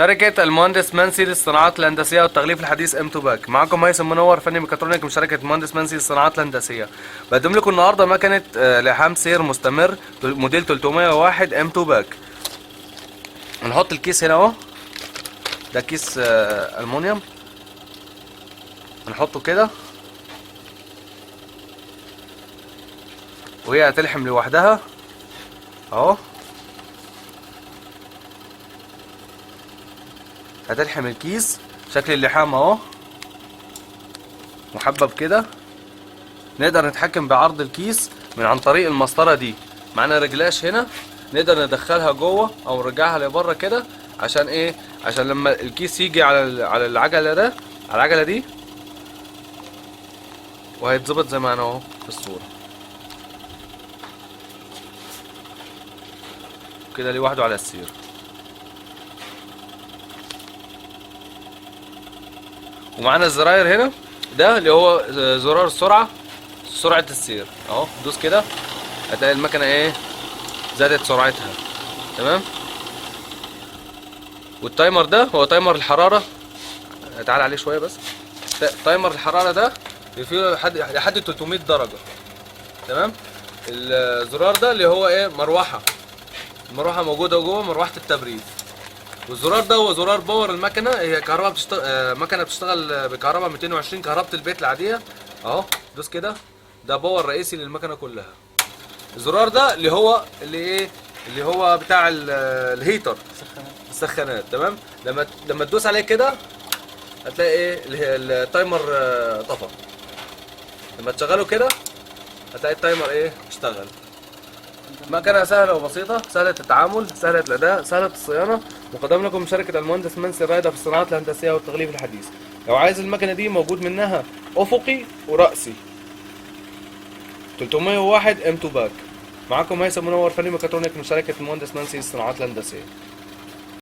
شركة المهندس منسي للصناعات الهندسية والتغليف الحديث ام تو باك. معكم هيثم منور فني ميكاترونيك من شركة المهندس منسي للصناعات الهندسية. بقدم لكم النهاردة مكنة لحام سير مستمر موديل 301 ام تو باك. هنحط الكيس هنا اهو، ده كيس ألمونيوم، هنحطه كده وهي هتلحم لوحدها اهو. هتلحم الكيس، شكل اللحام اهو محبب كده. نقدر نتحكم بعرض الكيس من عن طريق المسطره دي. معانا رجلاش هنا نقدر ندخلها جوه او نرجعها لبره كده. عشان ايه؟ عشان لما الكيس يجي على العجله ده، على العجله دي، وهيتظبط زي ما انا اهو في الصوره كده لوحده على السير. ومعانا الزراير هنا، ده اللي هو زرار سرعة السير اهو. دوس كده هتلاقي المكنة ايه، زادت سرعتها. تمام. والتايمر ده هو تايمر الحرارة، تعال عليه شوية بس. تايمر الحرارة ده فيه لحد 300 درجة. تمام. الزرار ده اللي هو ايه، المروحة موجودة جوه، مروحة التبريد. والزرار ده هو زرار باور المكنه. هي كهرباء بتشتغل، مكنه بتشتغل بكهرباء 220 كهرباء البيت العاديه اهو. دوس كده، ده باور رئيسي للمكنه كلها. الزرار ده اللي ايه، اللي هو بتاع الهيتر، السخانات. تمام. لما تدوس عليه كده هتلاقي ايه، التايمر طفى. لما تشغله كده هتلاقي التايمر ايه، اشتغل. مكنة سهلة وبسيطة، سهلة التعامل، سهلة الأداء، سهلة الصيانة. مقدم لكم من شركة المهندس منسي الرائدة في الصناعات الهندسية والتغليف الحديث. لو عايز المكنة دي موجود منها أفقي ورأسي 301 ام 2 باك. معاكم هيثم منور فني ميكاترونيك من شركة المهندس منسي للصناعات الهندسية.